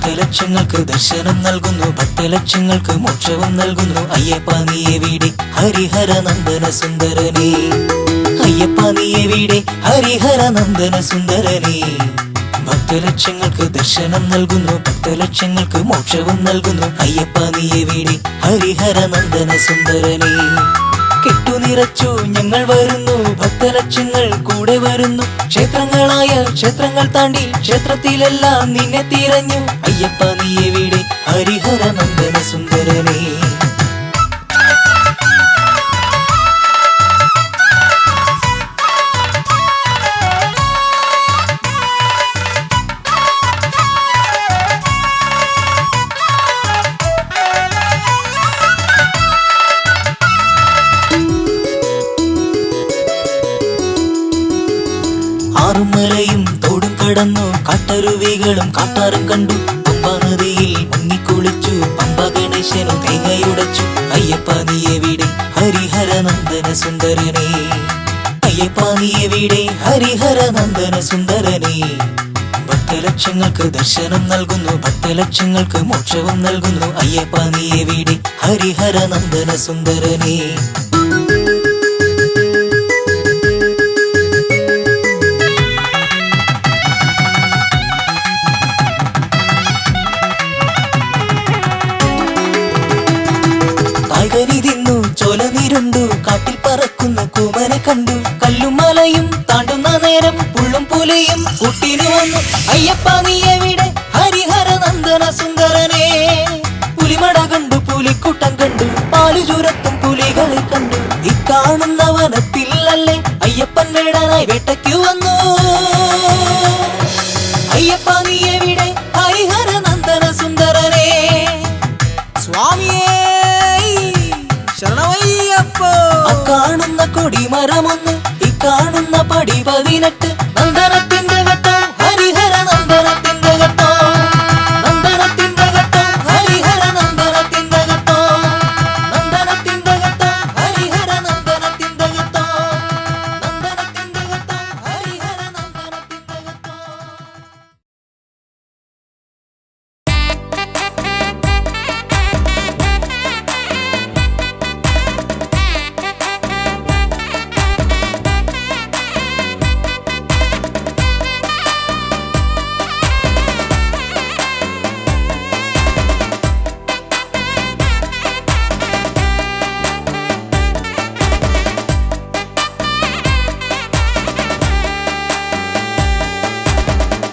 ഭക്തലക്ഷങ്ങൾക്ക് ദർശനം നൽകുന്നു, ഭക്തലക്ഷങ്ങൾക്ക് മോക്ഷവും നൽകുന്നു. അയ്യപ്പ നീ എവിടെ ഹരിഹര നന്ദന സുന്ദരനേ, അയ്യപ്പ നീ എവിടെ ഹരിഹര നന്ദന സുന്ദരനേ. ഭക്തലക്ഷങ്ങൾക്ക് ദർശനം നൽകുന്നു, ഭക്തലക്ഷങ്ങൾക്ക് മോക്ഷവും നൽകുന്നു. അയ്യപ്പ നീ എവിടെ ഹരിഹര നന്ദന സുന്ദരനേ. കെട്ടുനിറച്ചു ഞങ്ങൾ വരുന്നു, ഭക്തലക്ഷങ്ങൾ കൂടെ വരുന്നു. ക്ഷേത്രങ്ങളായ ക്ഷേത്രങ്ങൾ താണ്ടി ക്ഷേത്രത്തിലെല്ലാം നിന്നെ തിരഞ്ഞു. അയ്യപ്പ നീ എവിടെ ഹരിഹര നന്ദന സുന്ദരനേ. ആറുമലയും തോടും കടന്നു, കാട്ടരുവികളും കാട്ടാറും കണ്ടു. പമ്പ നദിയിൽ മുങ്ങിക്കുളിച്ചു, പമ്പ ഗണേശനും തേങ്ങയുടച്ചു. അയ്യപ്പ നീ എവിടെ ഹരിഹര നന്ദന സുന്ദരനേ, അയ്യപ്പ നീ എവിടെ ഹരിഹര നന്ദന സുന്ദരനേ. ഭക്തലക്ഷങ്ങൾക്ക് ദർശനം നൽകുന്നു, ഭക്തലക്ഷങ്ങൾക്ക് മോക്ഷവും നൽകുന്നു. അയ്യപ്പ നീ എവിടെ ഹരിഹര നന്ദന സുന്ദരനേ. കായ്കനി തിന്നു ചോലനിരുണ്ടു, കാട്ടിൽ പറക്കുന്ന കൂമനെ കണ്ടു. കല്ലും മലയും താണ്ടുന്ന നേരം പുള്ളും പുലിയും കൂട്ടിനു വന്നു. അയ്യപ്പ നീ എവിടെ ഹരിഹര നന്ദന സുന്ദരനേ. പുലിമട കണ്ടു, പുലിക്കൂട്ടം കണ്ടു, പാലു ചുരത്തും പുലികളെ കണ്ടു. ഇക്കാണുന്ന വനത്തിൽ അല്ലേ അയ്യപ്പൻ വേടനായി വേട്ടയ്ക്കു വന്നു. അയ്യപ്പ നീ എവിടെ ഹരിഹര നന്ദന സുന്ദരനേ. സ്വാമിയേ കാണുന്ന കൊടിമരമൊന്ന്, ഈ കാണുന്ന പടി 18. നന്ദനത്തിന്റെ ഘട്ടം ഹരിഹര നന്ദനത്തിന്റെ ഘട്ടം, നന്ദനത്തിന്റെ ഘട്ടം ഹരിഹര നന്ദനത്തിന്റെ ഘട്ടം, നന്ദനത്തിന്റെ ഘട്ടം ഹരിഹര നന്ദനത്തിന്റെ ഘട്ടം, നന്ദനത്തിന്റെ ഘട്ടം ഹരിഹര നന്ദനത്തിന്റെ ഘട്ടം.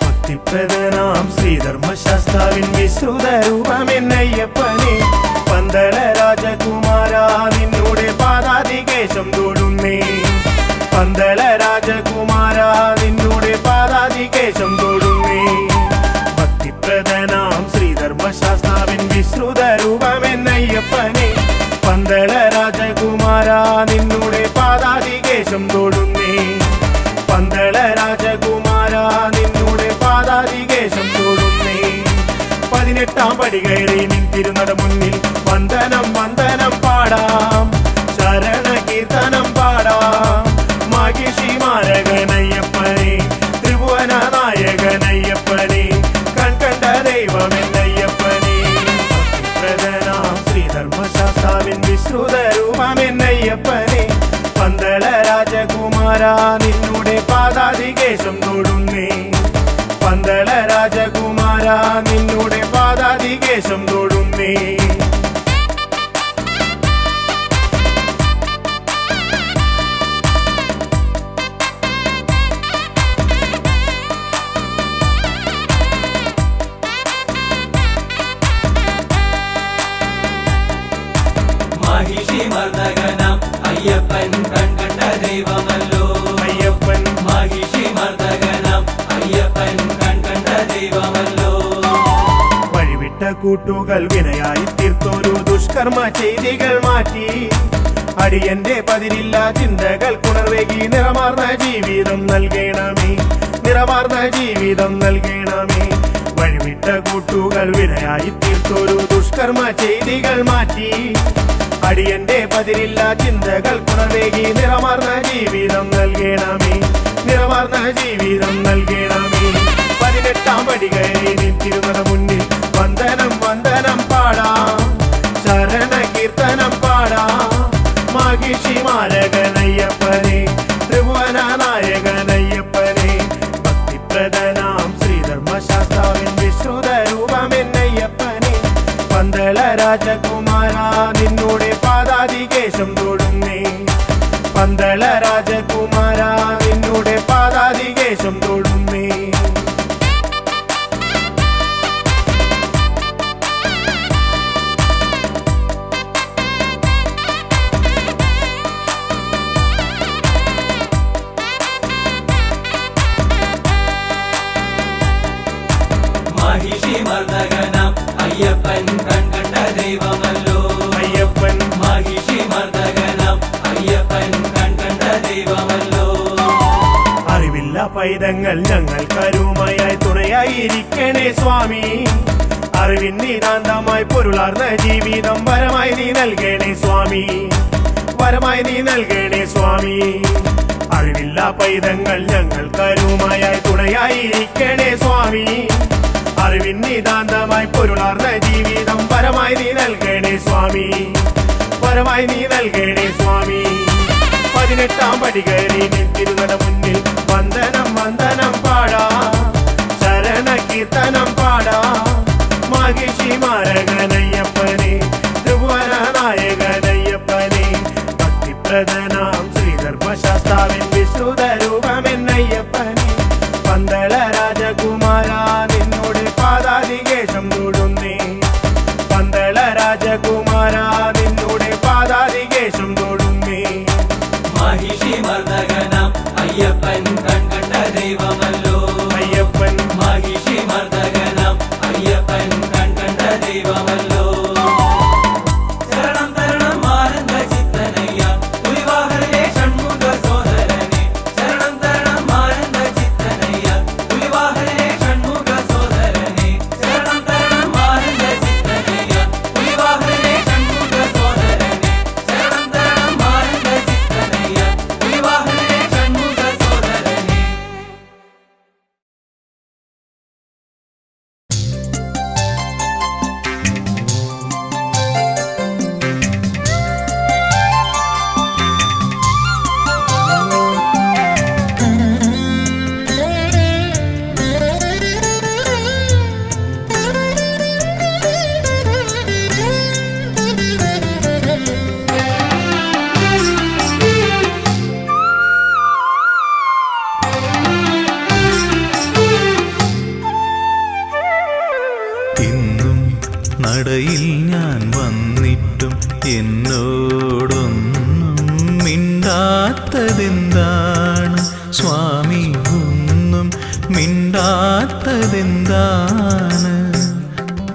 ഭക്തിപ്രദനാം ശ്രീധർമ്മശാസ്താവിൻ വിശ്രുത രൂപമെന്നയ്യപ്പനെ. പന്തള രാജകുമാര നിന്നോടെ പാദാതികേശം തൊടുന്നേ, പന്തള രാജകുമാര നിന്നോടെ പാദാതികേശം തൊടുന്നേ. ഭക്തിപ്രദനാം ശ്രീധർമ്മശാസ്താവിൻ വിശ്രുത രൂപമെന്നയ്യപ്പനെ. പന്തള രാജകുമാര നിന്നോടെ പാദാതികേശം തൊടുന്നേ, പന്തള രാജകുമാര നിന്നോടെ പാദാതികേശം തൊടുന്നേ. 18 പടി കയറി നിന്തിരുന്നട മുന്നിൽ വന്ദനം വന്ദനം പാടാം, ശരണ കീർത്തനം പാടാം. മാഹിഷി മാരകനയ്യപ്പനെ, ത്രിഭുവന നായകനയ്യപ്പനെ, കൺകണ്ട ദൈവമെന്നയ്യപ്പനെ. ഭക്തിപ്രദനാം ശ്രീധർമ്മശാസ്താവിൻ വിശ്രുത രൂപമെന്നയ്യപ്പനെ. പന്തള രാജകുമാര നിന്നോടെ പാദാതികേശം തൊടുന്നേ, പന്തള രാജകുമാര നിന്നോടെ പാദാതികേശം തൊടുന്നേ. മാഹിഷി മർദ്ദകനാം അയ്യപ്പൻ കൺകണ്ട ദൈവമല്ലോ, അയ്യപ്പൻ മാഹിഷി മർദ്ദകനാം അയ്യപ്പൻ കൺകണ്ട ദൈവമല്ലോ. വഴിവിട്ട കൂട്ടുകൾ വിനയായി തീർത്തൊരു ദുഷ്കർമ്മ ചെയ്തികൾ മാറ്റി, അടിയന്റെ പതിരില്ല ചിന്തകൾ കുണർവേകി നിറമാർന്ന ജീവിതം നൽകണമേ, നിറമാർന്ന ജീവിതം നൽകണമേ. വഴിവിട്ട കൂട്ടുകൾ വിനയായി തീർത്തൊരു ദുഷ്കർമ്മ ചെയ്തികൾ മാറ്റി, അടിയന്റെ പതിരില്ല ചിന്തകൾ കുണർവേകി നിറമാർന്ന ജീവിതം നൽകണമേ, നിറമാർന്ന ജീവിതം നൽകണമേ. 18 പടി കയറി നിന്തിരുന്നട മുന്നിൽ രാജകുമാര നിന്നോടെ പാദാതികേശം തൊടുന്നേ പന്തള രാജകുമാര നിന്നോടെ പാദാതികേശം തൊടുന്നേ മഹിഷി മർദ്ദകനാം അയ്യപ്പൻ കൺകണ്ട ദൈവമല്ലോ അയ്യപ്പൻ മഹിഷി മർദ്ദകനാം അയ്യപ്പൻ കൺകണ്ട ദൈവമല്ലോ അറിവില്ല പൈതങ്ങൾ ഞങ്ങൾക്കരുമയായി തുണയായിരിക്കണേ സ്വാമി അറിവിൻ നിതാന്തമായി പൊരുളാർന്ന ജീവിതം വരമായി നീ നൽകണേ സ്വാമി വരമായി നീ നൽകണേ സ്വാമി അറിവില്ല പൈതങ്ങൾ ഞങ്ങൾക്കരുമയായി തുണയായിരിക്കണേ സ്വാമി അറിവിൻ നിതാന്തമായി പൊരുളാർന്ന ജീവിതം വരമായി നീ നൽകണേ സ്വാമി വരമായി നീ നൽകണേ സ്വാമി 18 പടി കയറി നിൽത്തിരുന്നട മുന്നിൽ വന്ദനം വന്ദനം പാടാ ശരണ കീർത്തനം പാടാ മഹിഷി മാരകനയ്യപ്പനെ ത്രിഭുവന നായകനയ്യപ്പനെ ഭക്തിപ്രദനാം ശ്രീധർമ്മശാസ്താവിൻ വിശ്രുത രൂപമെന്നയ്യപ്പനെ പന്തള രാജകുമാര നിന്നോട് പാദാതികേശം തൊടുന്നേ പന്തള രാജകുമാര നിന്നോട് പാദാതികേശം തൊടുന്നേ മഹിഷി മർദ്ദകനാം അയ്യപ്പൻ കൺകണ്ട ദൈവമല്ലോ അയ്യപ്പൻ മഹിഷി മർദ്ദകനാം അയ്യപ്പൻ കൺകണ്ട ദൈവമല്ലോ ശരണം തരണം ആനന്ദ ചിത്തനയ്യ പുലിവാഹനേ ഷൺമുഖ സോദരനെ ശരണം തരണം ആനന്ദ ചിത്തനയ്യ പുലിവാഹനേ ഷൺമുഖ സോദരനെ ശരണം തരണം ആനന്ദ ചിത്തനയ്യ പുലിവാഹനേ ഷൺമുഖ സോദരനെ ശരണം തരണം ആനന്ദ ചിത്തനയ്യ പുലിവാഹനേ ഷൺമുഖ സോദരനെ ഇന്നും നടയിൽ ഞാൻ വന്നിട്ടും എന്നോടൊന്നും മിണ്ടാത്തതെന്താണ് സ്വാമി ഒന്നും മിണ്ടാത്തതെന്താണ്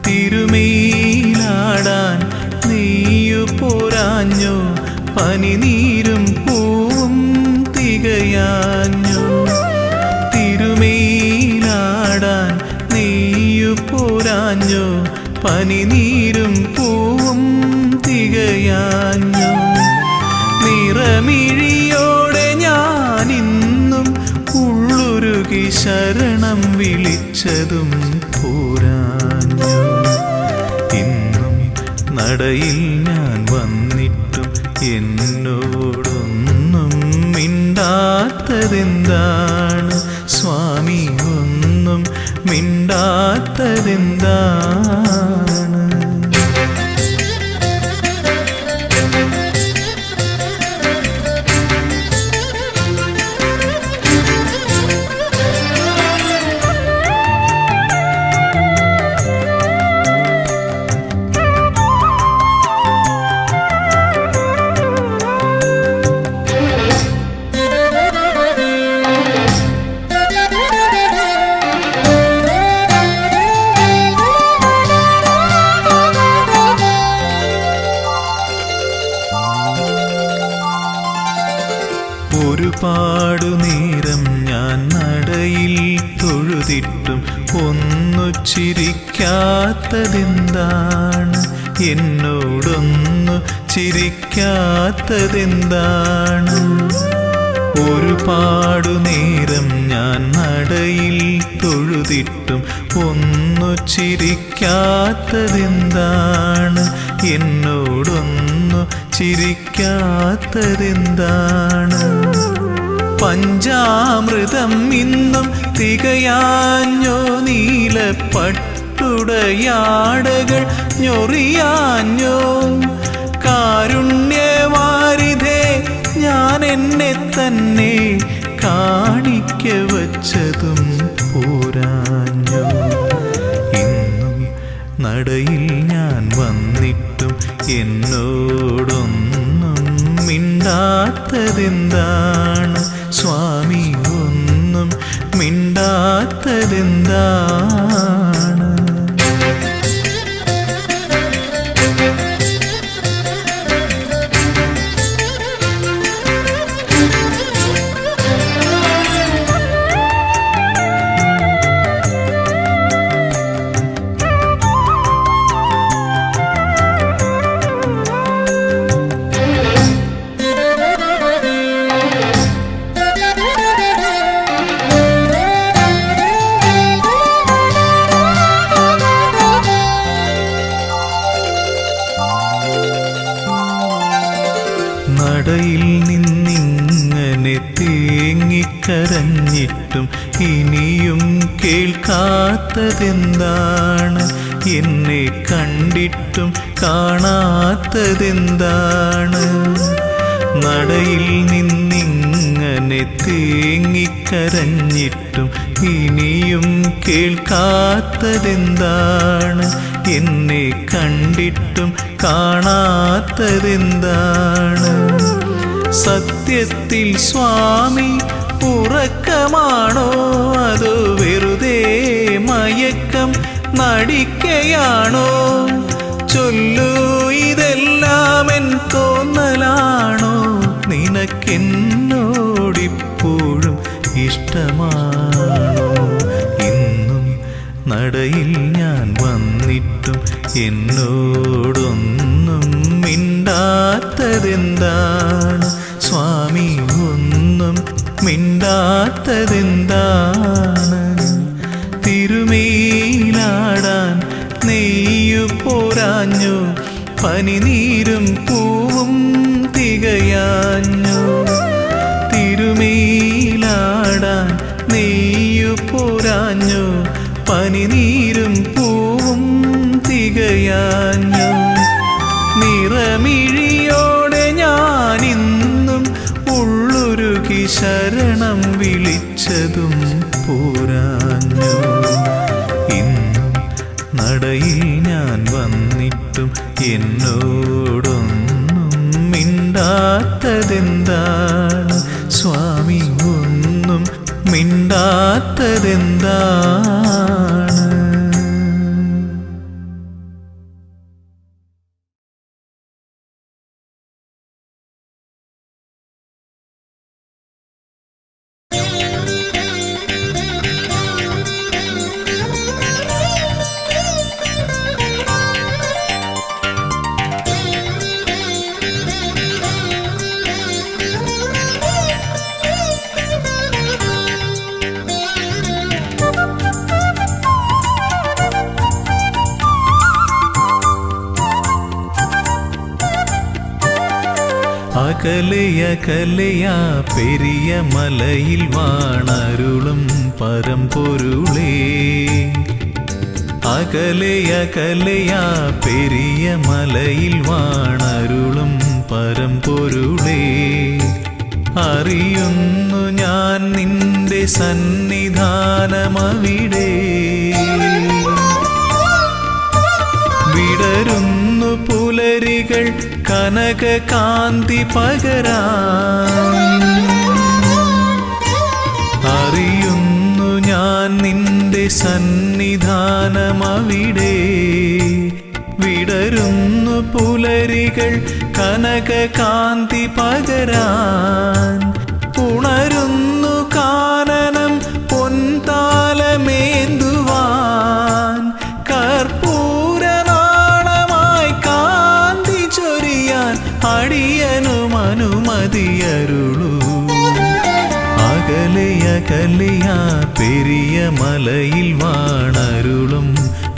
തിരുമേലാടാൻ നീയു പോരാഞ്ഞോ പനിനീരും പൂവും തികയാഞ്ഞോ തിരുമേലാടാൻ നീയു പോരാഞ്ഞോ പനിനീരും പൂവും തികയാഞ്ഞോ നിറമിഴിയോടെ ഞാനിന്നും ഉള്ളുരുകി ശരണം വിളിച്ചതും പോരാഞ്ഞോ ഇന്നും നടയിൽ ഞാൻ വന്നിട്ടും എന്നോടൊന്നും മിണ്ടാത്തതെന്താണ് സ്വാമി ഒന്നും മിണ്ടാത്തതെന്താണ് ഒരുപാടു നേരം ഞാൻ നടയിൽ തൊഴുതിട്ടും ഒന്നു ചിരിക്കാത്തതെന്താണ് എന്നോടൊന്നു ചിരിക്കാത്തതെന്താണ് ഒരുപാടു നേരം ഞാൻ നടയിൽ തൊഴുതിട്ടും ഒന്നു ചിരിക്കാത്തതെന്താണ് എന്നോടൊന്നു ചിരിക്കാത്തതെന്താണ് പഞ്ചാമൃതം ഇന്നും തികയാഞ്ഞോ നീലപ്പട്ടു പട്ടുടയാടകൾ ഞൊറിയാഞ്ഞോ കാരുണ്യവാരിധേ ഞാൻ എന്നെ തന്നെ കാണിക്ക വച്ചതും പോരാഞ്ഞോ ഇന്നും നടയിൽ ഞാൻ വന്നിട്ടും എന്നോടൊന്നും മിണ്ടാത്തതെന്താണ് സ്വാമി ഒന്നും മിണ്ടാത്തതെന്താണ് നടയിൽ നിന്നിങ്ങനെ തേങ്ങിക്കരഞ്ഞിട്ടും ഇനിയും കേൾക്കാത്തതെന്താണ് എന്നെ കണ്ടിട്ടും കാണാത്തതെന്താണ് നടയിൽ നിന്നിങ്ങനെ തേങ്ങിക്കരഞ്ഞിട്ടും ഇനിയും കേൾക്കാത്തതെന്താണ് എന്നെ കണ്ടിട്ടും കാണാത്തതെന്താണ് സത്യത്തിൽ സ്വാമി ഉറക്കമാണോ അതോ വെറുതെ മയക്കം നടിക്കയാണോ ചൊല്ലൂ ഇതെല്ലാം എൻ തോന്നലാണോ നിനക്കെന്നോടിപ്പോഴും ഇഷ്ടമാണോ ഇന്നും നടയിൽ ഞാൻ വന്നിട്ടും എന്നോടൊന്നും മിണ്ടാത്തതെന്താണ് സ്വാമി ഒന്നും മിണ്ടാത്തതെന്താണ് തിരുമേലാടാൻ നെയ്യു പോരാഞ്ഞു പനിനീരും പൂവും തികയാഞ്ഞു തിരുമേലാടാൻ നെയ്യു പോരാഞ്ഞു പനിനീരും പൂവും തികയാഞ്ഞു നിറമിഴിയോടെ ഞാനിന്നും ഉള്ളുരുകി ശരണം വിളിച്ചതും പോരാഞ്ഞു ഇന്നും നടയിൽ ഞാൻ വന്നിട്ടും എന്നോടൊന്നും മിണ്ടാത്തതെന്താണ് സ്വാമി ഒന്നും മിണ്ടാത്തതെന്താണ് അകലയകലയാ പെരിയ മലയിൽ വാണരുളും പരമ്പൊരുളേ അകലയകലയാ പെരിയ മലയിൽ വാണരുളും പരമ്പൊരുളേ അറിയുന്നു ഞാൻ നിന്റെ സന്നിധാനമവിടെ വിടരുന്നു പുലരികൾ കനകകാന്തി പകരാൻ അറിയുന്നു ഞാൻ നിന്റെ സന്നിധാനമവിടെ വിടരുന്നു പുലരികൾ കനകകാന്തി പകരാൻ ഉണരുന്നു കാനനം പൊൻതാലമേന്തുവാൻ കർപ്പൂരനാളമായി കാന്തി ചൊരിയാൻ അടിയനും അനുമതിയരുളൂ അകലയകലയാ പെരിയ മലയിൽ വാണരുളും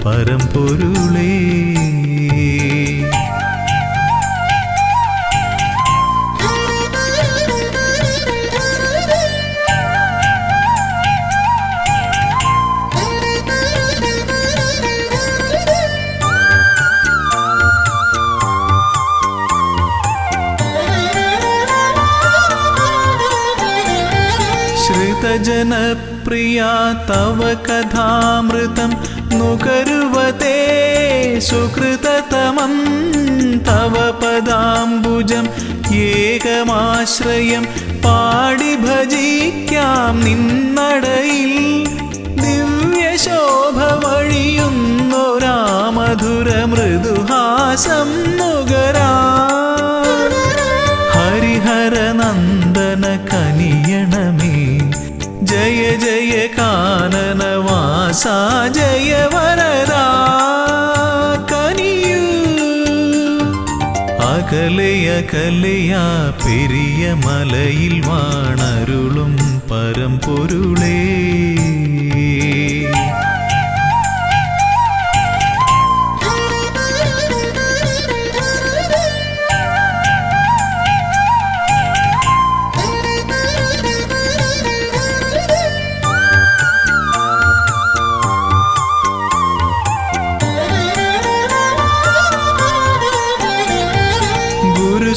പരമ്പൊരുളേ जनप्रिया तव कथामृतं नुकरुवते सुकृततमं तव पदाम्बुजम् एकमाश्रयं पाडि भजिक्यां निन्नडയിൽ ദിവ്യശോഭവഴിയുന്നൊരാ മധുര മൃദുഹാസം നുകരാ ഹരിഹര നന്ദന കനിയണമേ ജയ ജയ കാനനവാസ ജയ വരദാ കനിയൂ അകലയകലയാ പെരിയ മലയിൽ വാണരുളും പരമ്പൊരുളേ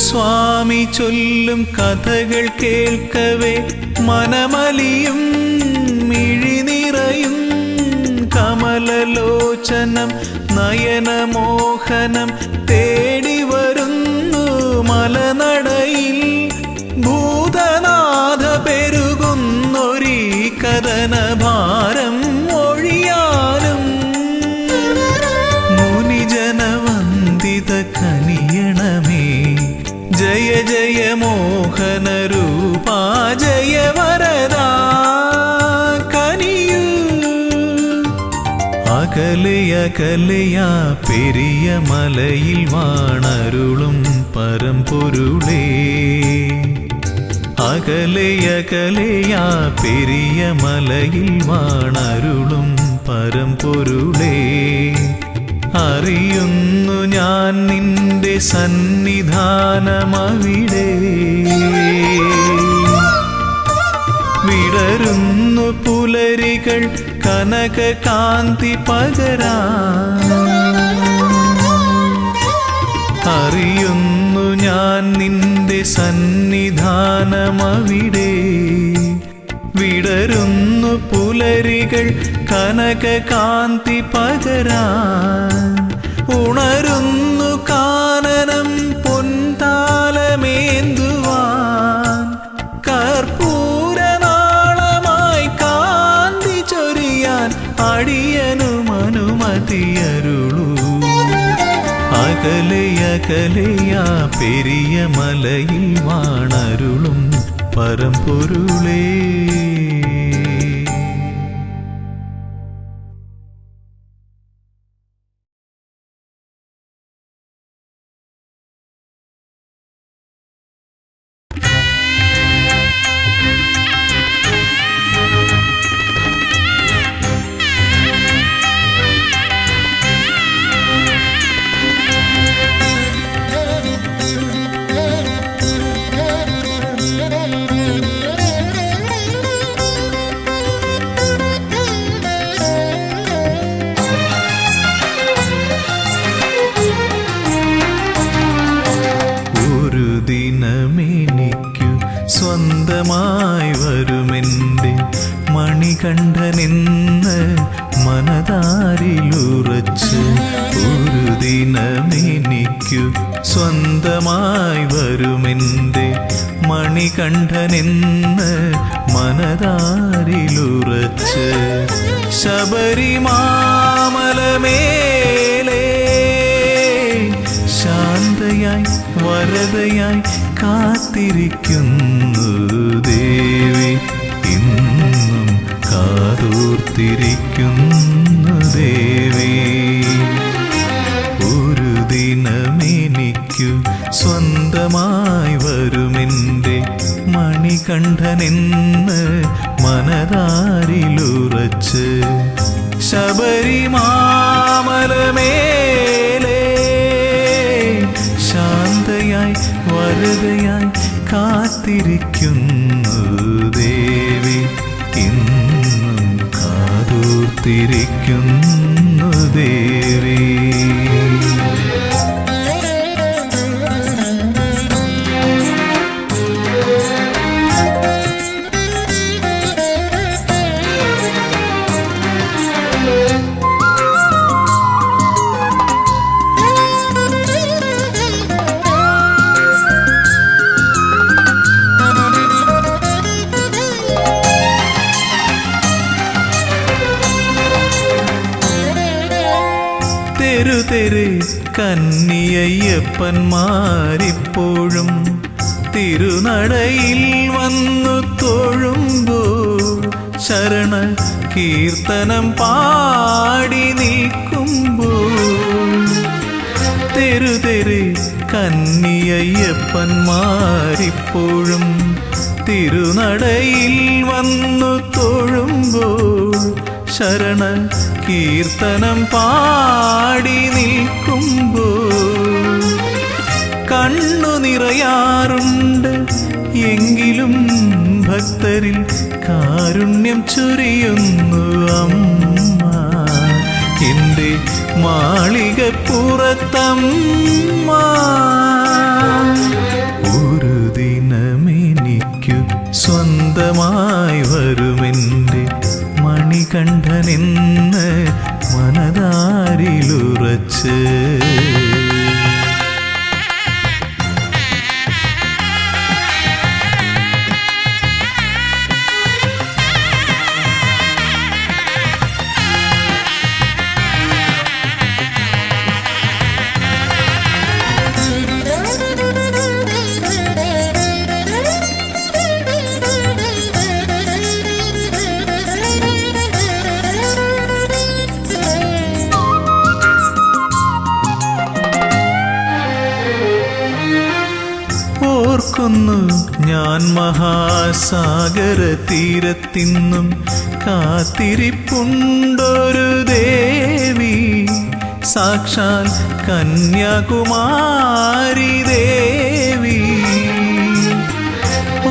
സ്വാമി ചൊല്ലും കഥകൾ കേൾക്കവേ മനമലിയും മിഴിനിറയും കമലലോചനം നയനമോഹനം തേടി വരുന്നു മലനടയിൽ ഭൂതനാഥ പെരുകുന്നൊരീ കഥനഭാരം ഒഴിയാനും മുനിജനവന്ദിത കനിയണമേ ജയ ജയ മോഹന രൂപാ ജയ വരദാ കനിയൂ അകലയകലയാ പെരിയ മലയിൽ വാണരുളും പരമ്പൊരുളേ അകലയകലയാ പെരിയ മലയിൽ വാണരുളും പരമ്പൊരുളേ അറിയുന്നു ഞാൻ നിന്റെ സന്നിധാനമവിടെ വിടരുന്നു പുലരികൾ കനക കാന്തി പകരാ അറിയുന്നു ഞാൻ നിന്റെ സന്നിധാനമവിടെ വിടരുന്നു പുലരികൾ കനക കാന്തി പകരാൻ ഉണരുന്നു കാനനം പൊൻതാലമേന്തുവാൻ കർപ്പൂരനാളമായി കാന്തി ചൊരിയാൻ അടിയനും അനുമതിയരുളൂ അകലയകലയാ പെരിയ മലയിൽ വാണരുളും പരമ്പൊരുളേ സ്വന്തമായി വരുമെൻ്റെ മണികണ്ഠനെന്ന് മനതാരിലുറച്ച് ഒരു ദിനമെനിക്കു സ്വന്തമായി വരുമെൻ്റെ മണികണ്ഠനെന്ന് മനതാരിലുറച്ച് ശബരിമാമലമേലേ ശാന്തയായി വരദയായി കാത്തിരിക്കുന്നു ദേവി ഇന്നും കാതോർത്തിരിക്കുന്നു ദേവി ഒരു ദിനമെനിക്കു സ്വന്തമായി വരുമെൻ്റെ മണികണ്ഠനെന്ന് മനതാരിലുറച്ച് ശബരിമാമലമേലേ ശാന്തയായി വരദയായി കാത്തിരിക്കുന്നു ദേവി ഇന്നും കാതോർത്തിരിക്കുന്നു ദേവി തെരു കന്നിയയ്യപ്പന്മാരിപ്പോഴും തിരുനടയിൽ വന്നു തൊഴുമ്പോൾ ശരണ കീർത്തനം പാടി നിൽക്കുമ്പോൾ തെരു കന്നിയയ്യപ്പന്മാരിപ്പോഴും തിരുനടയിൽ വന്നു തൊഴുമ്പോൾ ശരണ കീർത്തനം പാടി നിൽക്കുമ്പോൾ കണ്ണു നിറയാറുണ്ട്. എങ്കിലും ഭക്തരിൽ കാരുണ്യം ചൊരിയുന്നു അമ്മ. എൻ്റെ മാളികപ്പുറത്തമ്മ. ഒരു ദിനമെനിക്കു സ്വന്തമായി വരുമെൻ്റെ മണികണ്ഠനെന്ന് മനതാരിലുറച്ച് ഓർക്കുന്നു ഞാൻ മഹാസാഗര തീരത്തിന്നും കാത്തിരിപ്പുണ്ടൊരു ദേവി, സാക്ഷാൽ കന്യാകുമാരി ദേവി.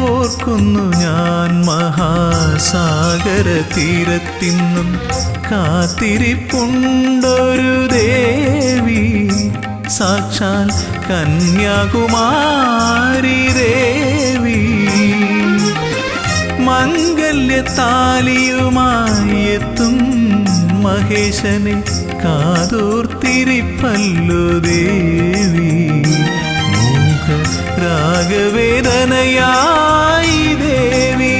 ഓർക്കുന്നു ഞാൻ മഹാസാഗര തീരത്തിന്നും കാത്തിരിപ്പുണ്ടൊരു ദേവി, സാക്ഷാൽ കന്യാകുമാരി ദേവി. മംഗല്യത്താലിയുമായി എത്തും മഹേശനെ കാതോർത്തിരിപ്പല്ലോ ദേവി. മൂക രാഗവേദനയായി ദേവി.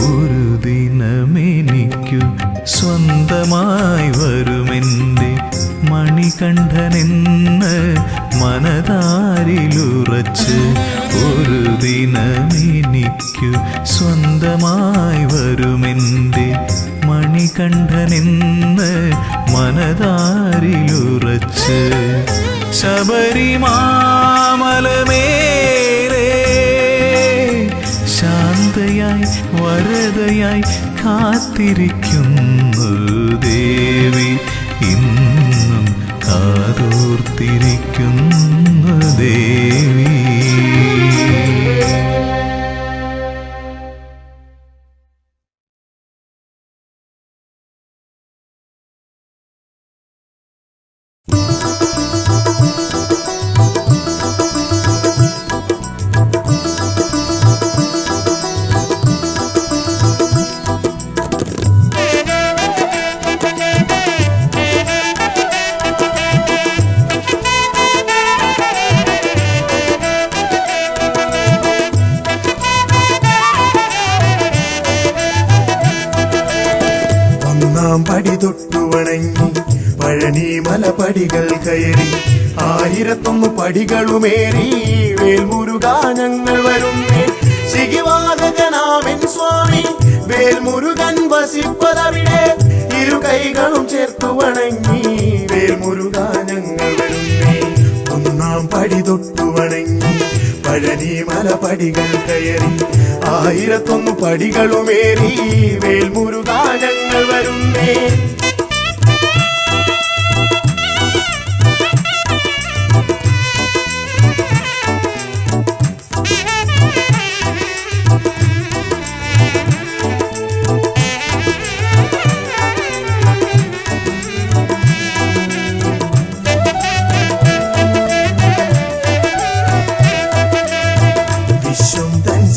ഒരു ദിനമെനിക്കു സ്വന്തമായി വരുമെൻ്റെ മണികണ്ഠനെന്ന് മനതാരിലുറച്ച്. ഒരു ദിനമെനിക്കു സ്വന്തമായി വരുമെൻ്റെ മണികണ്ഠനെന്ന് മനതാരിലുറച്ച്. ശബരിമാമലമേലേ ശാന്തയായി വരദയായി കാത്തിരിക്കുന്നു ദേവി. ഇന്നും കാതോർത്തിരിക്കുന്നു ദേവി. പടി തൊട്ടു വണങ്ങി പഴനി മലപടികൾ കയറി 1001 പടികളുമേറി വേൽമുരുകാ ഞങ്ങൾ വരുന്നേ. ശിഖിവാഹകനാമൻ സ്വാമി വേൽമുരുകൻ വസിപ്പതവിടെ. ഇരു കൈകളും ചേർത്തു വണങ്ങി വേൽമുരുകാ ഞങ്ങൾ വരുന്നേ. 1 പടി തൊട്ടു വണങ്ങി പഴനി മലപടികൾ കയറി 1001 പടികളുമേറി വേൽമുരുകാ ഞങ്ങൾ വരുന്നേ.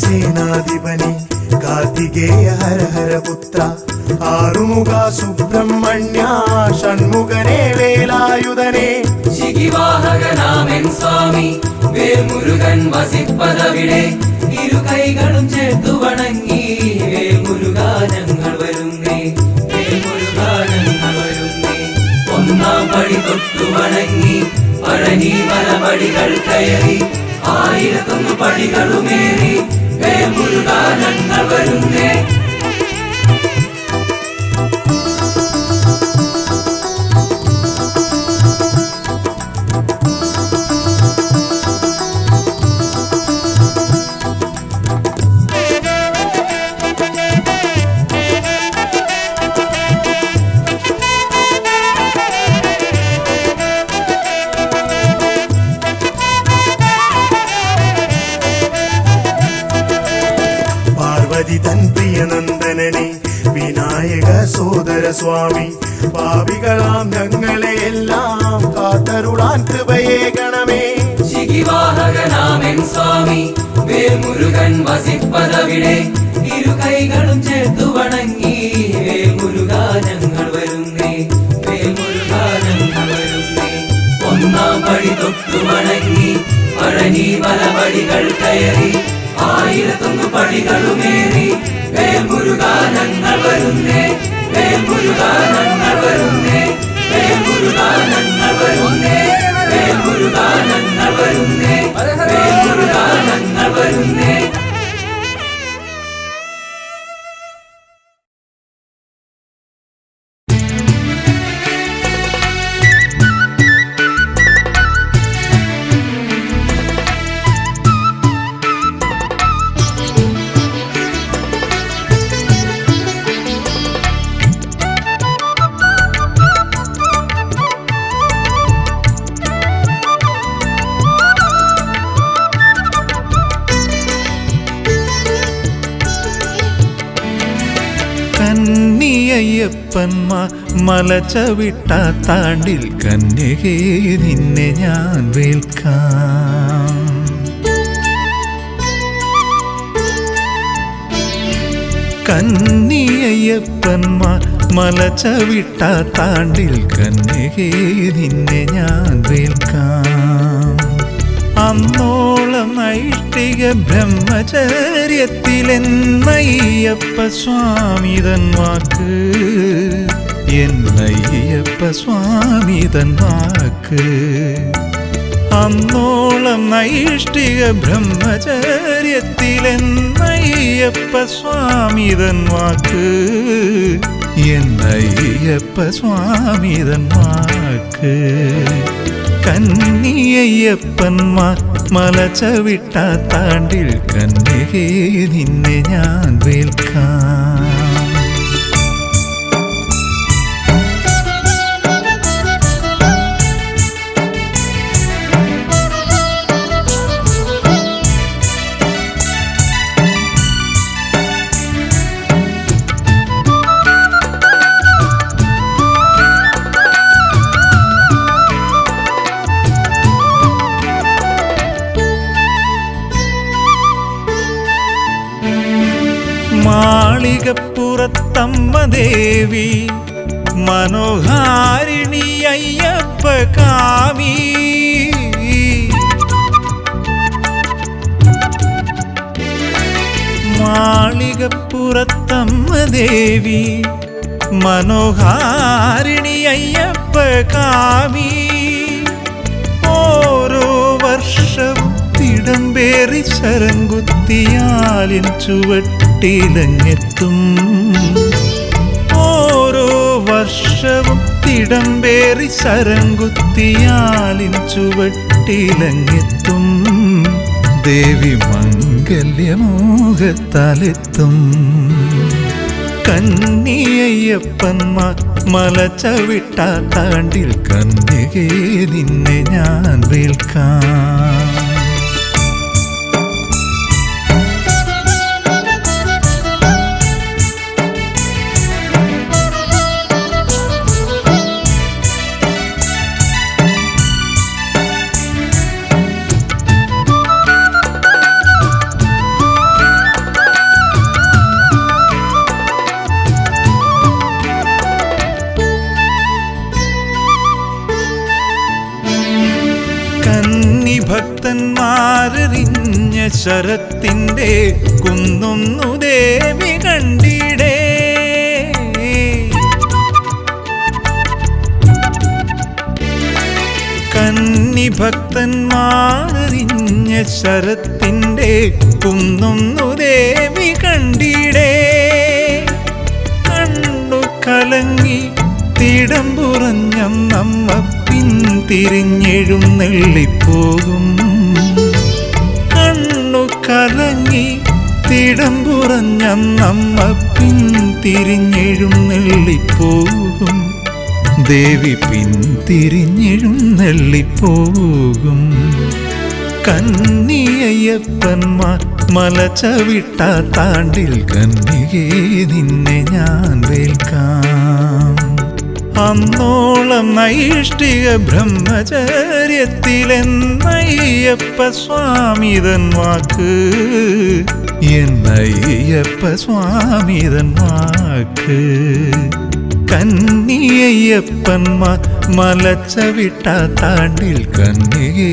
സേനാധിപനി കാർത്തികേയ ഹര ഹര പുത്ര ആറുമുഖ സുബ്രഹ്മണ്യ ഷൺമുഖനെ വേലായുധനെ. ശിഖിവാഹകനാമൻ സ്വാമി വേൽമുരുകൻ വസിപ്പതവിടെ. ഇരു കൈകളും ചേർത്തു വണങ്ങി വേൽമുരുകാ ഞങ്ങൾ വരുന്നേ. വേൽമുരുകാ ഞങ്ങൾ വരുന്നേ. ഒന്നാം പടി തൊട്ടു വണങ്ങി പഴനി മലപടികൾ കയറി 1001 പടികളുമേറി വേൽമുരുകാ ഞങ്ങൾ വരുന്നേ. തൻ പ്രിയനന്ദനനെ വിനായക സോദര സ്വാമി പാപികളാം ഞങ്ങളെ എല്ലാം കാത്തരുളാൻ കൃപയേകണമേ. ശിഖിവാഹകനാമെൻ സ്വാമി വേൽമുരുകൻ വസിപ്പതവിടെ ഇരു കൈകളും ചേർത്തു വണങ്ങി വേൽമുരുകാ ഞങ്ങൾ വരുന്നേ. വേൽമുരുകാ ഞങ്ങൾ വരുന്നേ. ഒന്നാം പടി തൊട്ടു വണങ്ങി പഴനി മലപടികൾ കയറി 1001 പടികളുമേറി വേൽമുരുകാ ഞങ്ങൾ വരുന്നേ. വേൽമുരുകാ ഞങ്ങൾ വരുന്നേ. വേൽമുരുകാ ഞങ്ങൾ വരുന്നേ. വേൽമുരുകാ ഞങ്ങൾ വരുന്നേ. വേൽമുരുകാ ഞങ്ങൾ വരുന്നേ. കന്നിയയ്യപ്പന്മാർ മലചവിട്ട താണ്ടിൽ കന്യകേ നിന്നെ ഞാൻ വേൽക്കാം. കന്നിയയ്യപ്പന്മാർ മലചവിട്ട താണ്ടിൽ കന്യകേ നിന്നെ ഞാൻ വേൽക്കാം. അന്നോളം നൈഷ്ഠിക ബ്രഹ്മചര്യത്തിലെന്നയ്യപ്പ സ്വാമി തൻ വാക്ക്, എന്നയ്യപ്പ സ്വാമി തൻ വാക്ക്. അന്നോളം നൈഷ്ഠിക ബ്രഹ്മചര്യത്തിലെന്നയ്യപ്പ സ്വാമി തൻ വാക്ക്, എന്നയ്യപ്പ സ്വാമി തൻ വാക്ക്. കന്നിയയ്യപ്പന്മാർ മലചവിട്ട താണ്ടിൽ കന്യകേ നിന്നെ ഞാൻ വേൽക്കാം. മാളികപ്പുറത്തമ്മ ദേവി മനോഹാരിണി അയ്യപ്പ കാമി, മാളികപ്പുറത്തമ്മ ദേവി മനോഹാരിണി അയ്യപ്പ കാമി. ഓരോ വർഷവും തിടമ്പേറി ശരംകുത്തിയാലിൻ ചുവട്ടിലങ്ങെത്തും. ഓരോ വർഷവും തിടമ്പേറി ശരംകുത്തിയാലിൻ ചുവട്ടിലങ്ങെത്തും. ദേവി മംഗല്യമോഹത്താലെത്തും. കന്നിയയ്യപ്പന്മാർ മലചവിട്ട താണ്ടിൽ കന്യകേ നിന്നെ ഞാൻ വേൽക്കാം. ഭക്തന്മാരെറിഞ്ഞ ശരത്തിന്റെ കുന്നൊന്നു ദേവി കണ്ടിടേ. ഭക്തന്മാരറിഞ്ഞ ശരത്തിൻ്റെ കുന്നൊന്നു ദേവി കണ്ടിടേ. കണ്ണു കലങ്ങി തിടമ്പുറഞ്ഞം നമ്മ പിന്തിരിഞ്ഞെഴുന്നള്ളിപ്പോകും. കണ്ണു കലങ്ങി തിടമ്പുറഞ്ഞം നമ്മ പിന്തിരിഞ്ഞെഴുന്നള്ളിപ്പോകും. ദേവി പിന്തിരിഞ്ഞെഴുന്നള്ളിപ്പോകും. കന്നിയയ്യപ്പന്മാർ മലചവിട്ട താണ്ടിൽ കന്നികേ നിന്നെ ഞാൻ വേൽക്കാം. അന്നോളം നൈഷ്ഠിക ബ്രഹ്മചര്യത്തിലെന്നയ്യപ്പ സ്വാമിതൻ വാക്ക്, എന്നയ്യപ്പ സ്വാമിതൻ വാക്ക്. കന്നിയയ്യപ്പന്മാർ മലച്ചവിട്ട താണ്ടിൽ കന്നികേ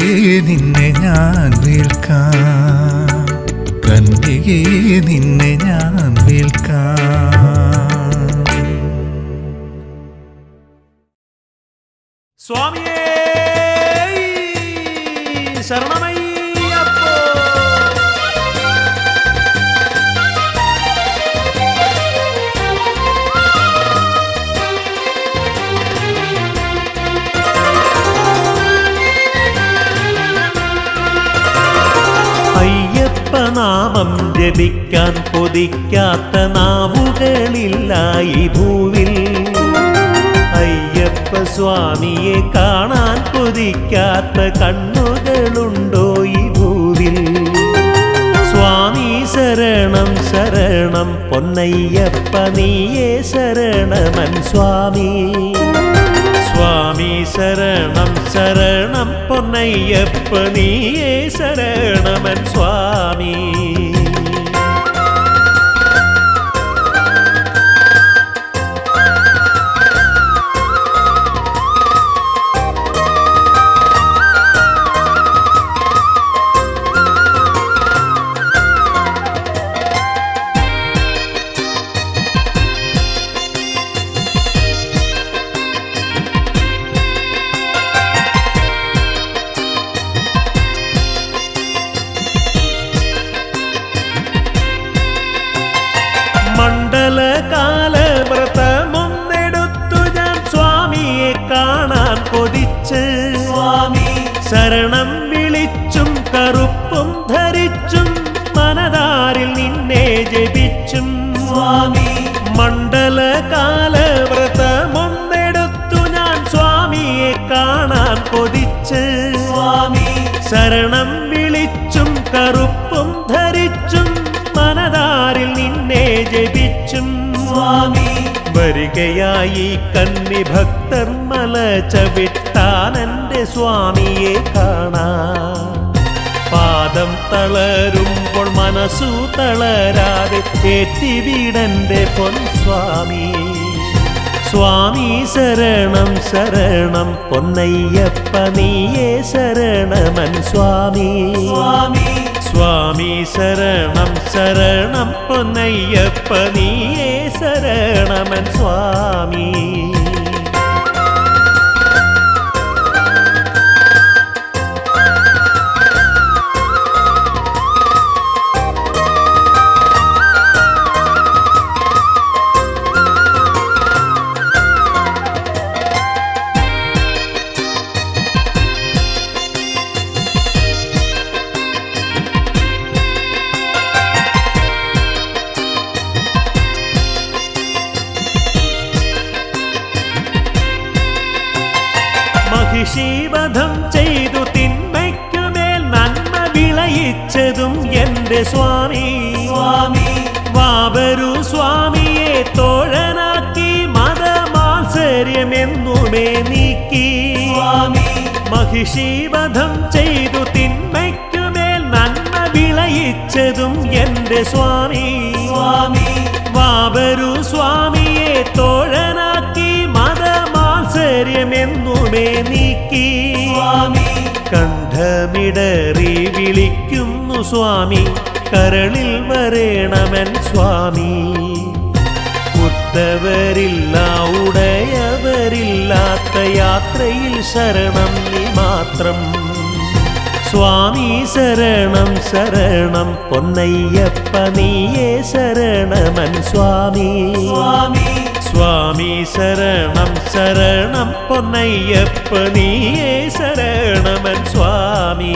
നിന്നെ ഞാൻ വേൽക്കാം. കന്നികേ നിന്നെ ഞാൻ വേൽക്കാം. സ്വാമിയേ ശരണമയ്യപ്പോ. അയ്യപ്പനാമം ജപിക്കാൻ കൊതിക്കാത്ത നാവുകളില്ല ഈ ഭൂവിൽ. അയ്യപ്പ സ്വാമിയെ കാണാൻ കൊതിക്കാത്ത കണ്ണുകളുണ്ടോ ഈ ഭൂവിൽ. സ്വാമി ശരണം ശരണം പൊന്നയ്യപ്പ നീയേ ശരണമൻ സ്വാമി. സ്വാമി ശരണം ശരണം പൊന്നയ്യപ്പ നീയേ ശരണമൻ സ്വാമി. മണ്ഡലകാലവ്രതമൊന്നെടുത്തു ഞാൻ സ്വാമിയെ കാണാൻ കൊതിച്ച്. സ്വാമി ശരണം വിളിച്ചും കറുപ്പും ധരിച്ചും മനതാരിൽ നിന്നെ ജപിച്ചും. സ്വാമി മണ്ഡലകാലവ്രതമൊന്നെടുത്തു ഞാൻ സ്വാമിയെ കാണാൻ കൊതിച്ച്. സ്വാമി ശരണം വിളിച്ചും കറുപ്പും ധരിച്ചും മനതാരിൽ നിന്നെ ജപിച്ചും. സ്വാമി വരികയായി കന്നി ഭക്തർ മല ചവിട്ടാൻ എൻ്റെ സ്വാമിയെ കാണാൻ. പാദം തളരുമ്പോൾ മനസ്സു തളരാതെ ഏറ്റിവിടൻ്റെ പൊൻസ്വാമി. സ്വാമി ശരണം ശരണം പൊന്നയ്യപ്പ നീയേ ശരണമൻ സ്വാമി. സ്വാമി സ്വാമി ശരണം ശരണം പൊന്നയ്യപ്പ നീയേ ശരണമൻ സ്വാമി. മഹിഷീവധം ചെയ്തു തിന്മയ്ക്കുമേൽ നന്മ വിളയിച്ചതും എൻ്റെ സ്വാമി. സ്വാമി വാവരു സ്വാമിയെ തോഴനാക്കി മതമാത്സര്യമെന്നുമേ നീക്കി. സ്വാമി മഹിഷീവധം ചെയ്തു തിന്മയ്ക്കുമേൽ നന്മ വിളയിച്ചതും എൻ്റെ സ്വാമി. സ്വാമി വാവരു സ്വാമിയെ തോഴനാക്കി മതമാത്സര്യമെന്നുമേ നീക്കി. സ്വാമി കണ്ഠമിടറി വിളിക്കുന്നു സ്വാമി കരളിൽ വരേണമൻ സ്വാമി. ഉടയാത്തവരില്ല ഉടയവരില്ലാത്ത യാത്രയിൽ ശരണം നീ മാത്രം. സ്വാമി ശരണം ശരണം പൊന്നയ്യപ്പ നീയേ ശരണമൻ സ്വാമി. സ്വാമി സ്വാമി ശരണം ശരണം പൊന്നയ്യപ്പ നീയേ ശരണമൻ സ്വാമി.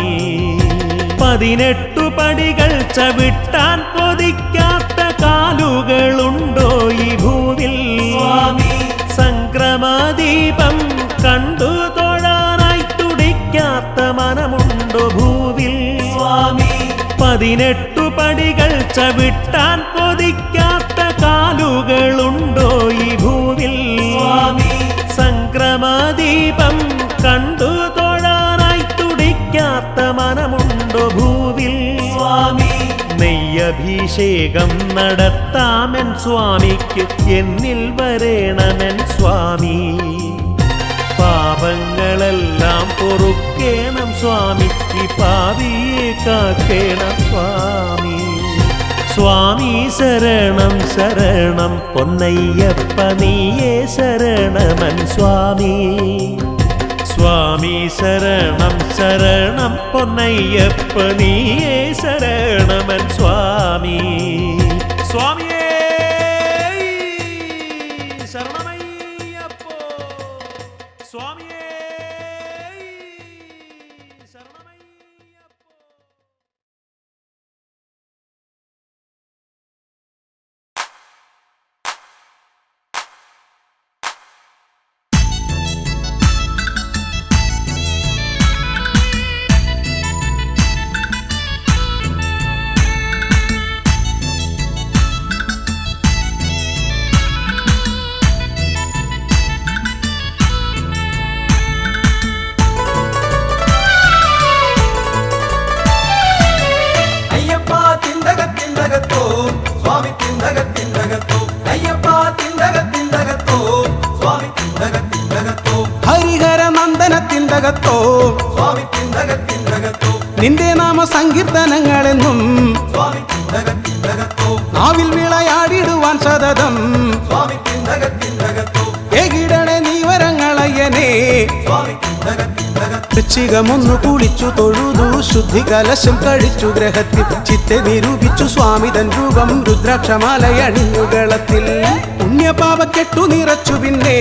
18 പടികൾ ചവിട്ടാൻ കൊതിക്കാത്ത കാലുകളുണ്ടോ ഈ ഭൂവിൽ? സ്വാമി സംക്രമദീപം കണ്ടു തൊഴാനായി തുടിക്കാത്ത മനമുണ്ടോ ഭൂവിൽ? സ്വാമി 18 പടികൾ ചവിട്ടാൻ കൊതിക്കാത്ത കാലുകളുണ്ടോ ഈ ഭൂവിൽ? സ്വാമി സംക്രമദീപം കണ്ടു തൊഴാനായി തുടിക്കാത്ത മനമുണ്ടോ ഭൂവിൽ? സ്വാമി നെയ്യഭിഷേകം നടത്താമെൻ സ്വാമിക്ക് എന്നിൽ വരേണമെൻ സ്വാമി. പാപങ്ങളെല്ലാം പൊറുക്കേണം സ്വാമിക്ക് പാപിയെ കാക്കേണം സ്വാമി. സ്വാമി ശരണം ശരണം പൊന്നയ്യപ്പ നീയേ ശരണമൻ സ്വാമി. സ്വാമി ശരണം ശരണം പൊന്നയ്യപ്പ നീയേ ശരണമൻ സ്വാമി. സ്വാമിയേ ശരണമയ്യപ്പോ. സ്വാമിയേ ശരണമയ്യപ്പോ. ഹരിഹരനന്ദനത്തിൻ്റകത്തോ നിന്റെ നാമ സങ്കീർത്തനങ്ങളെന്നും നാവിൽ വിളയാടിടുവാൻ സതതം ഏകിടണേ നീ വരങ്ങളയ്യനേ. വൃശ്ചികമൊന്നു കുളിച്ചു തൊഴുതു ശുദ്ധി കലശം കഴിച്ചു ഗ്രഹത്തിൽ ചിത്തെ നിരൂപിച്ചു സ്വാമി തൻ രൂപം രുദ്രാക്ഷമാലയണിഞ്ഞു ഗളത്തിൽ പുണ്യപാപക്കെട്ടു നിറച്ചു പിന്നെ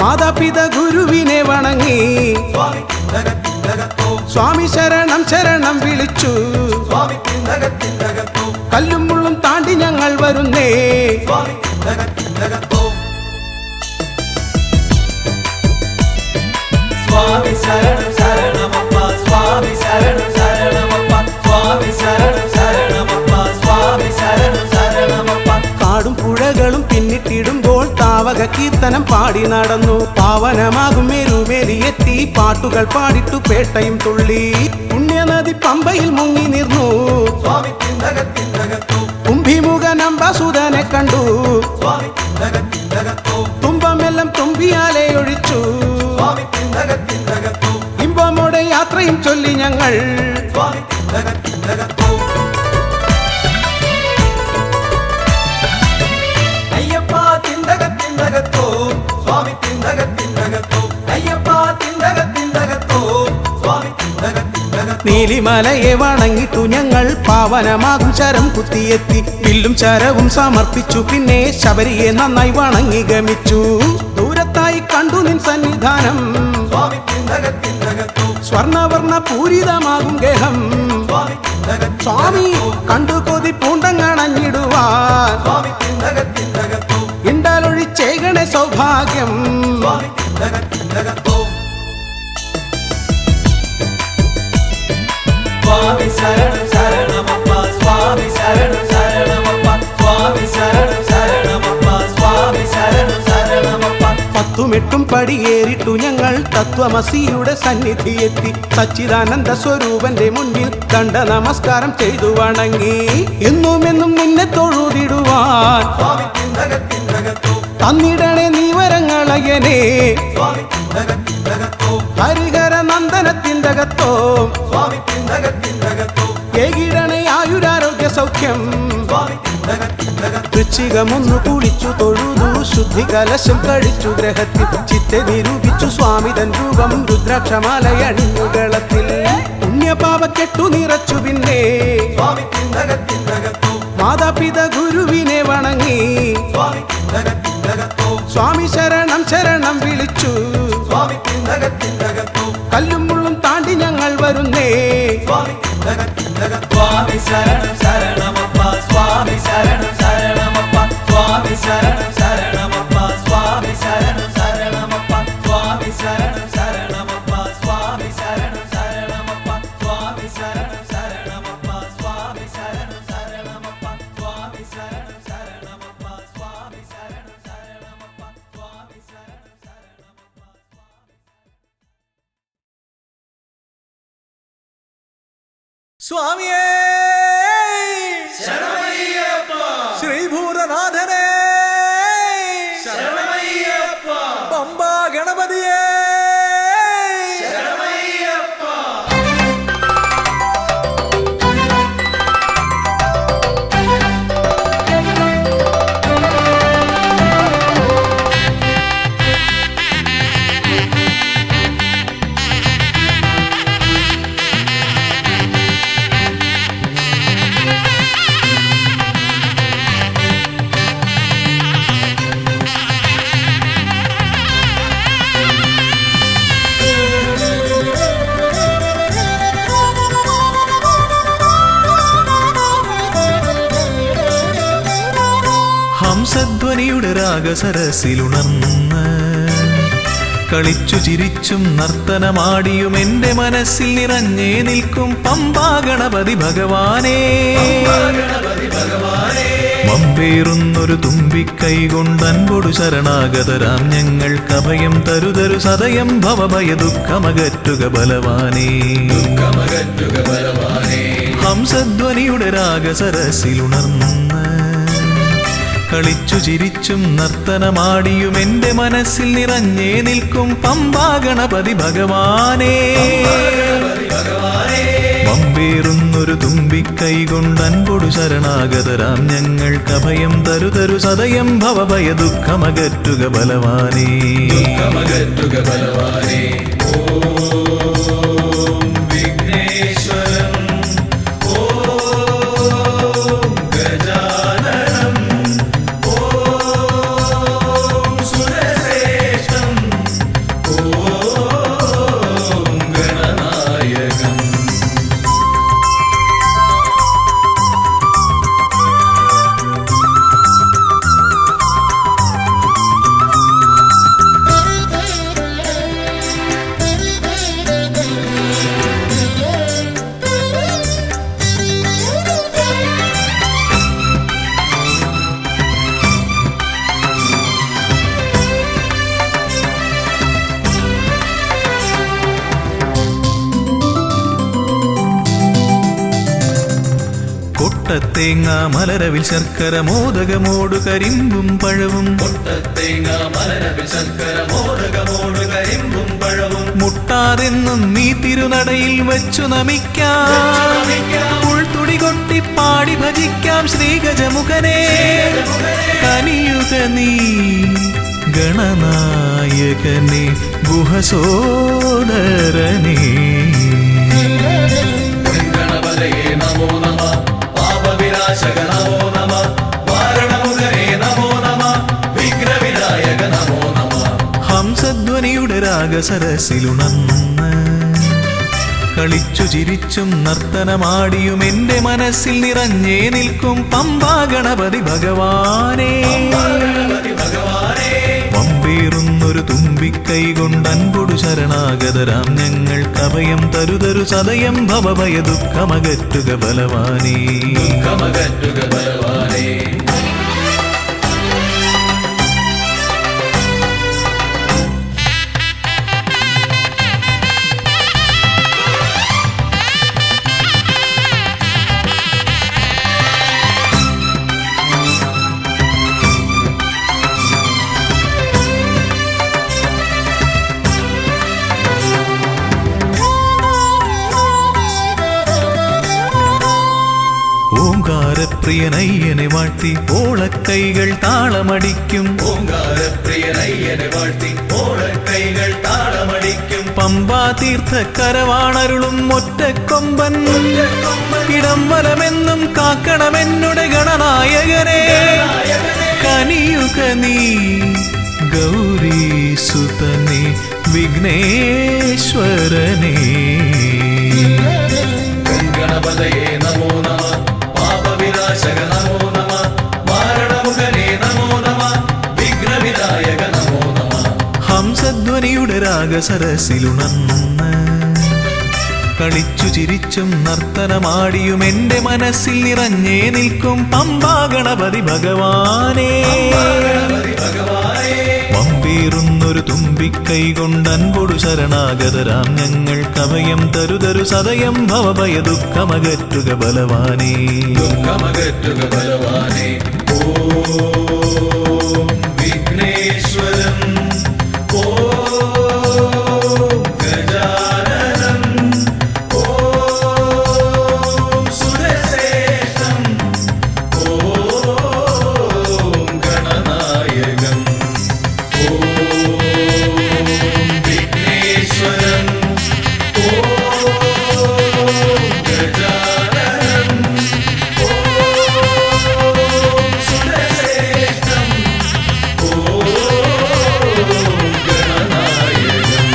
മാതാപിത ഗുരുവിനെ വണങ്ങി സ്വാമി ശരണം ശരണം വിളിച്ചു. കല്ലും മുള്ളും താണ്ടി ഞങ്ങൾ വരുന്നേ. സ്വാമി ശരണം ശരണമപ്പ സ്വാമി ശരണം ശരണമപ്പ സ്വാമി ശരണം ശരണമപ്പ സ്വാമി ശരണം ശരണമപ്പ. കാടും പുഴകളും പിന്നിട്ടിടുമ്പോൾ താവക കീർത്തനം പാടി നടന്നു. പാവനമാകും മേരുമേലിയെത്തി പാട്ടുകൾ പാടിട്ടു പേട്ടയും തുള്ളി. പുണ്യനദി പമ്പയിൽ മുങ്ങി നിർന്നു. കുംഭിമുഖനമ്പസുതനെ കണ്ടു. തുമ്പമെല്ലാം തുമ്പിയാലെ ഒഴിച്ചു. ഇമ്പമോടെ യാത്രയും ചൊല്ലി ഞങ്ങൾ. അയ്യപ്പ തിന്തകത്തിന്തകത്തോ സ്വാമി തിന്തകത്തിന്തകത്തോ അയ്യപ്പ തിന്തകത്തിന്തകത്തോ സ്വാമി തിന്തകത്തിന്തകത്തോ. നീലിമലയെ വണങ്ങിട്ടു ഞങ്ങൾ പാവനമാകും ശരം കുത്തിയെത്തി. വില്ലും ശരവും സമർപ്പിച്ചു പിന്നെ ശബരിയെ നന്നായി വണങ്ങി ഗമിച്ചു. ദൂരത്തായി കണ്ടു നിൻ സന്നിധാനം സ്വർണവർണ്ണ പൂരിതമാകും ഗേഹം. സ്വാമി കണ്ടു കൊതി പൂണ്ടങ്ങണഞ്ഞിടുവാൻ ഇണ്ടാലൊഴിച്ചേകണേ സൗഭാഗ്യം. സ്വാമി ശരണം ശരണമപ്പ സ്വാമി ശരണം ശരണമപ്പ സ്വാമി ശരണം ശരണമപ്പ സ്വാമി ശരണം ശരണമപ്പ. 10 പടിയേറിട്ടു ഞങ്ങൾ തത്വമസിയുടെ സന്നിധിയെത്തി. സച്ചിദാനന്ദ സ്വരൂപന്റെ മുൻപിൽ ദണ്ഡ നമസ്കാരം ചെയ്തു വണങ്ങി. എന്നുമെന്നും നിന്നെ തൊഴുതിടുവാൻ തന്നിടണേ നീ വരങ്ങളയ്യനേ. ഹരിഹരനന്ദനത്തിൻ്റകത്തോ ഏകിടണേ ആയുരാരോഗ്യ സൗഖ്യം. വൃശ്ചികമൊന്നു കുളിച്ചു തൊഴുതു ശുദ്ധി കലശം കഴിച്ചു ഗ്രഹത്തിൽ ചിത്തെ നിരൂപിച്ചു സ്വാമി തൻ രൂപം രുദ്രാക്ഷമാലയണിഞ്ഞു ഗളത്തിൽ പുണ്യപാപക്കെട്ടു നിറച്ചു പിന്നെ മാതാപിത ഗുരുവിനെ വണങ്ങി സ്വാമി ശരണം ശരണം വിളിച്ചു കല്ലും മുള്ളും താണ്ടി ഞങ്ങൾ വരുന്നേ സ്വാമി ശരണം ശരണമപ്പ സ്വാമി ശരണം ശരണമപ്പ സ്വാമി ശരണം ശരണമപ്പ സ്വാമി ശരണം ശരണമപ്പ സ്വാമി ശരണം ശരണമപ്പ സ്വാമി ശരണം ശരണമപ്പ സ്വാമി ശരണം ശരണമപ്പ സ്വാമി ശരണം ശരണമപ്പ സ്വാമി ശരണം ശരണമപ്പ സ്വാമി ശരണം ശരണമപ്പ സ്വാമി ശരണം ശരണമപ്പ സ്വാമിയേ ശ്രീഭൂതനാഥനേ പമ്പാ ഗണപതിയേ ഹംസധ്വനിയുടെ രാഗസരസിലുണർന്ന് കളിച്ചു ചിരിച്ചും നർത്തനമാടിയും എൻ്റെ മനസ്സിൽ നിറഞ്ഞേ നിൽക്കും പമ്പാ ഗണപതി ഭഗവാനേ മമ്പേറുന്നൊരു തുമ്പിക്കൈ കൊണ്ടൻപൊടു ശരണാഗതരാം ഞങ്ങൾക്ക് അഭയം തരുതരു സദയം ഭവഭയ ദുഃഖമകറ്റുക ബലവാനേ ഹംസധ്വനിയുടെ രാഗസരസിലുണർന്ന് കളിച്ചു ചിരിച്ചും നർത്തനമാടിയും എൻ്റെ മനസ്സിൽ നിറഞ്ഞേ നിൽക്കും പമ്പാ ഗണപതി ഭഗവാനേ മമ്പേറുന്നൊരു തുമ്പിക്കൈ കൊണ്ടൻപൊടു ശരണാഗതരാം ഞങ്ങൾക്ക് അഭയം തരുതരു സദയം ഭവഭയ ദുഃഖമകറ്റുക ബലവാനേ ഓം വിഘ്നേശ്വരം ഓം ഗജാനനം ഓം സുരശ്രേഷ്ഠം ഓം ഗണനായകം കൊട്ടത്തേങ്ങ മലരവിൽ ശർക്കര മോദകമോടു കരിമ്പും പഴവും മുട്ടാതെന്നും നീ തിരുനടയിൽ വെച്ചു നമിക്കാം ഉൾത്തുടി കൊട്ടി പാടി ഭജിക്കാം ശ്രീഗജമുഖനെ കനിയുക നീ ഗണനായകനെ ഗുഹസോദരനേ ഹംസധ്വനിയുടെ രാഗസരസിലുണർന്ന് കളിച്ചു ചിരിച്ചും നർത്തനമാടിയും എൻ്റെ മനസ്സിൽ നിറഞ്ഞേ നിൽക്കും പമ്പാ ഗണപതി ഭഗവാനേ പമ്പേറുന്നൊരു തുമ്പിക്കൈ കൊണ്ടൻപൊടു ശരണാഗതരാം ഞങ്ങൾക്ക് അഭയം തരുതരു സദയം ഭവഭയ ദുഃഖമകറ്റുക ബലവാനേ ഓങ്കാരപ്രിയനയ്യനെ വാഴ്ത്തി ഓളക്കൈകൾ താളമടിക്കും ഓങ്കാരപ്രിയനയ്യനെ വാഴ്ത്തി ഓളക്കൈകൾ താളമടിക്കും പമ്പാ തീർത്ഥക്കരവാണരുളും ഒറ്റക്കൊമ്പൻ ഇടം വലമെന്നും കാക്കണമെന്നുടെ ഗണനായകനെ കനിയുക നീ ഗൗരീസുതനെ വിഘ്നേശ്വരനെ ഗണപതയേ നമോ നമ പാപവിനാശക നമോ നമ മാരണമുഖനേ നമോ നമ വിഘ്നവിനായക നമോ നമ ഹംസധ്വനിയുടെ രാഗസരസിലുണർന്ന് കളിച്ചു ചിരിച്ചും നർത്തനമാടിയും എന്റെ മനസ്സിൽ നിറഞ്ഞേ നിൽക്കും പമ്പാ ഗണപതി ഭഗവാനേ പമ്പേറുന്നൊരു തുമ്പിക്കൈ കൊണ്ടൻപൊടു ശരണാഗതരാം ഞങ്ങൾ കവയം തരുതരു സദയം ഭവഭയ ദുഃഖമകറ്റുക ബലവാനേ ദുഃഖമകറ്റുക ബലവാനേ ഓം വിഘ്നേശ്വരം ഓം ഗജാനനം ഓം സുരശ്രേഷ്ഠം ഓം ഗണനായകം ഓം വിഘ്നേശ്വരം ഓം ഗജാനനം ഓം സുരശ്രേഷ്ഠം ഓം ഗണനായകം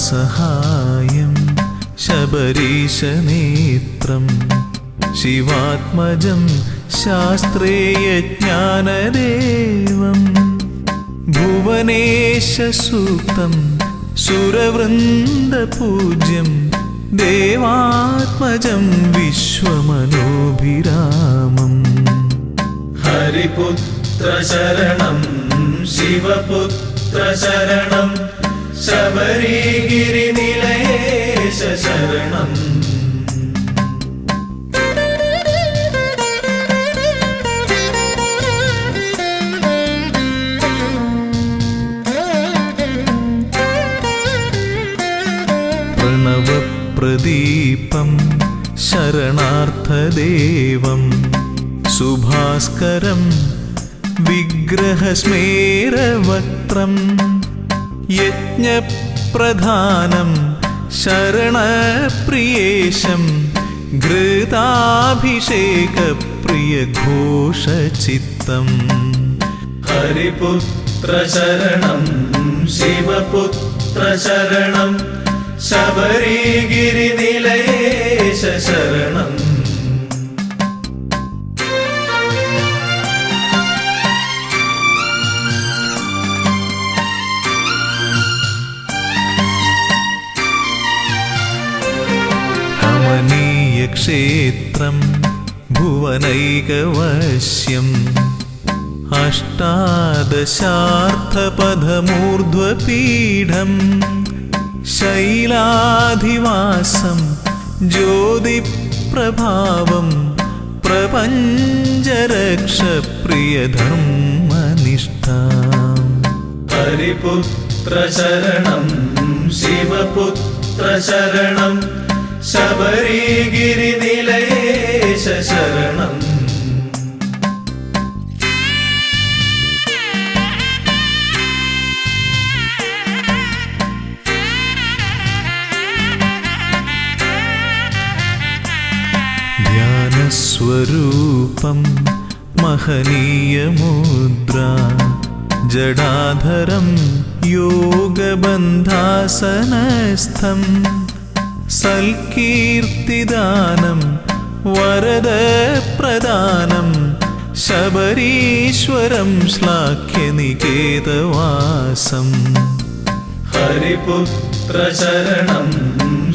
കൃപാസഹായം ശബരീശനേത്രം ശിവാത്മജം ശാസ്ത്രേയജ്ഞാനദേവം ഭുവനേശസൂക്തം സുരവൃന്ദപൂജ്യം ദേവാത്മജം വിശ്വമനോഭിരാമം ഹരിപുത്ര ശരണം ശിവപുത്ര ശരണം ശബരിഗിരിനിലയേശ ശരണം പ്രണവപ്രദീപം ശരണാർത്ഥദേവം സുഭാസ്കരം വിഗ്രഹസ്മേരവക്ത്രം യജ്ഞപ്രധാനം ശരണപ്രിയേശം ഘൃതാഭിഷേകപ്രിയഘോഷചിത്തം ഹരിപുത്ര ശരണം ശിവപുത്ര ശരണം ശബരിഗിരിനിലയേശ ശരണം ക്ഷേത്രം ഭുവനൈകവശ്യം അഷ്ടാദശാർത്ഥപഥമൂർധ്വപീഠം ശൈലാധിവാസം ജ്യോതിപ്രഭാവം പ്രപഞ്ചരക്ഷപ്രിയധർമ്മനിഷ്ഠാം ഹരിപുത്ര ശരണം ശിവപുത്ര ശരണം ശബരിഗിരിനിലയേശ ശരണം ധ്യാനസ്വരൂപം മഹനീയമുദ്ര ജടാധരം യോഗബന്ധാസനസ്ഥം സൽകീർത്തിദാനം വരദപ്രദാനം ശബരീശ്വരം ശ്ലാഘ്യനികേതവാസം ഹരിപുത്ര ശരണം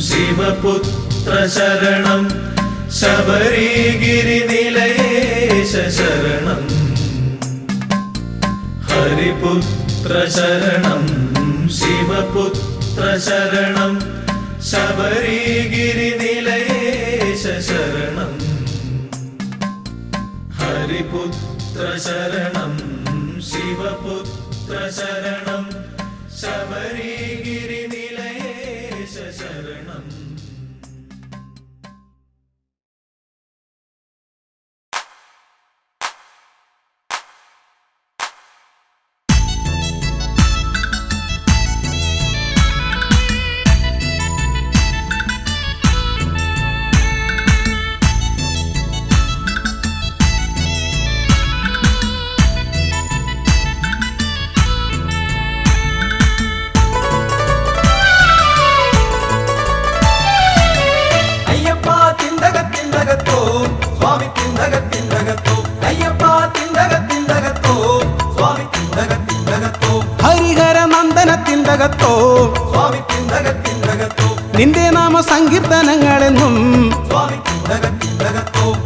ശിവപുത്ര ശരണം ശബരിഗിരിനിലയേശ ശരണം ഹരിപുത്ര ശരണം ശിവപുത്ര ശരണം ശബരിഗിരിനിലയേശ ശരണം ഹരിപുത്ര ശരണം ശിവപുത്ര ശരണം ശബരിഗിരിനിലയേശ ശരണം. ഹരിഹരനന്ദനത്തിന്തകത്തോ നിന്റെ നാമ സങ്കീർത്തനങ്ങളെന്നും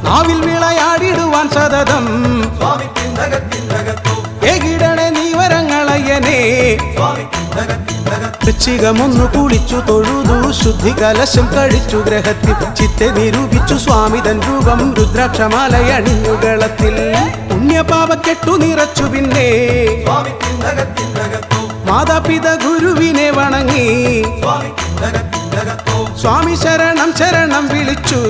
നാവിൽ വിളയാടിടുവാൻ സതതം ഏകിടണേ നീ വരങ്ങളയ്യനേ വൃശ്ചികമൊന്നു കുളിച്ചു തൊഴുതു ശുദ്ധി കലശം കഴിച്ചു ഗ്രഹത്തിൽ ചിത്തെ നിരൂപിച്ചു സ്വാമിതൻ രൂപം രുദ്രാക്ഷമാലയണിഞ്ഞുകളത്തിൽ പുണ്യപാപക്കെട്ടു നിറച്ചു പിന്നെ മാതാപിത ഗുരുവിനെ വണങ്ങി സ്വാമി ശരണം ശരണം വിളിച്ചു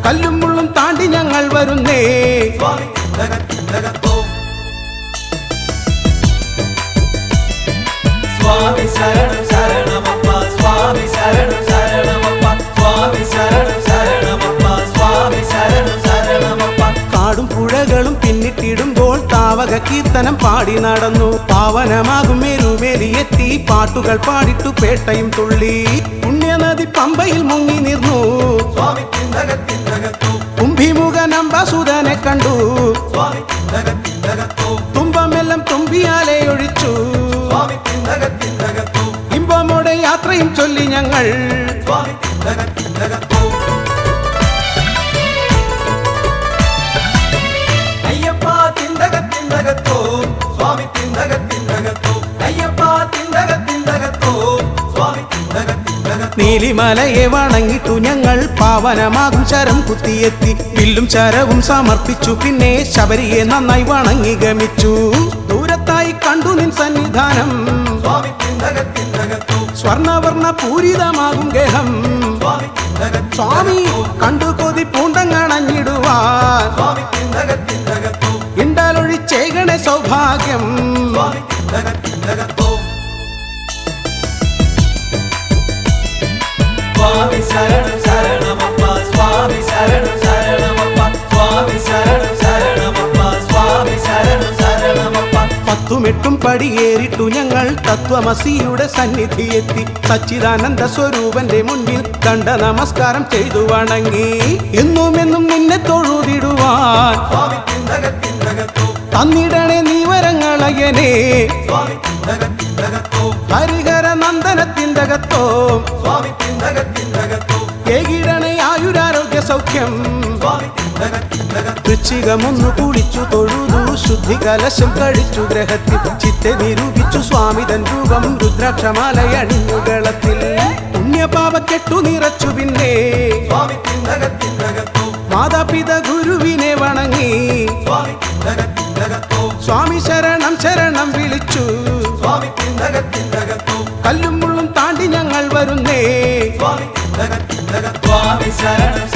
കല്ലും മുള്ളും താണ്ടി ഞങ്ങൾ വരുന്നേ സ്വാമി ശരണം ശരണമപ്പ സ്വാമി ശരണം ശരണമപ്പ സ്വാമി ശരണം ശരണമപ്പ സ്വാമി ശരണം ശരണമപ്പ. കാടും പുഴകളും പിന്നിട്ടിടുമ്പോൾ താവക കീർത്തനം പാടി നടന്നു പാവനമാകും മേരുമേലിയെത്തി പാട്ടുകൾ പാടിട്ടു പേട്ടയും തുള്ളി പുണ്യനദി പമ്പയിൽ മുങ്ങി നിന്നു കുംഭിമുഖനമ്പസുതനെ കണ്ടു തുമ്പമെല്ലാം തുമ്പിയാലെ ഒഴിച്ചു ഇമ്പമോടെ യാത്രയും ചൊല്ലി ഞങ്ങൾ അയ്യപ്പ തിന്തകത്തിന്തകത്തോ സ്വാമി തിന്തകത്തിന്തകത്തോ അയ്യപ്പ തിന്തകത്തിന്തകത്തോ സ്വാമി തിന്തകത്തിന്തകത്തോ. നീലിമലയെ വണങ്ങിട്ടു ഞങ്ങൾ പാവനമാകും ശരം കുത്തിയെത്തി വില്ലും ചരവും സമർപ്പിച്ചു പിന്നെ ശബരിയെ നന്നായി വണങ്ങി ഗമിച്ചു ദൂരത്തായി കണ്ടു നിൻ സന്നിധാനം സ്വാമി തിന്തകത്തിന്തകത്തോ സ്വർണവർണ്ണ പൂരിതമാകും ഗേഹം സ്വാമി തിന്തകത്തിന്തകത്തോ. സ്വാമി കണ്ടു കൊതി പൂണ്ടങ്ങണഞ്ഞിടുവാൻ സ്വാമി തിന്തകത്തിന്തകത്തോ ഇണ്ടാലൊഴിച്ചേകണേ സൗഭാഗ്യം സ്വാമി തിന്തകത്തിന്തകത്തോ. സ്വാമി ശരണം ശരണമപ്പ സ്വാമി ശരണം ശരണമപ്പ സ്വാമി ശരണം ശരണമപ്പ സ്വാമി ശരണം ശരണമപ്പ. പത്തുമെട്ടും പടിയേറിട്ടു ഞങ്ങൾ തത്വമസിയുടെ സന്നിധിയെത്തി സച്ചിദാനന്ദ സ്വരൂപന്റെ മുന്നിൽ ദണ്ഡ നമസ്കാരം ചെയ്തു വണങ്ങി എന്നുമെന്നും നിന്നെ തൊഴുതിടുവാൻ സ്വാമി തിന്തകത്തിന്തകത്തോ തന്നിടണേ നീ വരങ്ങളയനേ സ്വാമി തിന്തകത്തിന്തകത്തോ ഹരിഹരനന്ദനത്തിന്തകത്തോ സ്വാമി തിന്തകത്തിന്തകത്തോ ഏകിടണേ ആയുരാരോഗ്യ സൗഖ്യം സ്വാമി തിന്തകത്തിന്തകത്തോ. വൃശ്ചികമൊന്നു കുളിച്ചു തൊഴുതു ശുദ്ധി കലശം കഴിച്ചു ഗ്രഹത്തിൽ ചിത്തെ നിരൂപിച്ചു സ്വാമിതൻ രൂപം രുദ്രാക്ഷമാലയണിഞ്ഞുകളത്തിൽ പുണ്യപാപക്കെട്ടു നിറച്ചു പിന്നെ സ്വാമി തിന്തകത്തിന്തകത്തോ മാതാപിത ഗുരുവിനെ വണങ്ങി സ്വാമി തിന്തകത്തിന്തകത്തോ സ്വാമി ശരണം ശരണം വിളിച്ചു സ്വാമി തിന്തകത്തിന്തകത്തോ കല്ലും മുള്ളും താണ്ടി ഞങ്ങൾ വരുന്നേ സ്വാമി തിന്തകത്തിന്തകത്തോ. സ്വാമി ശരണം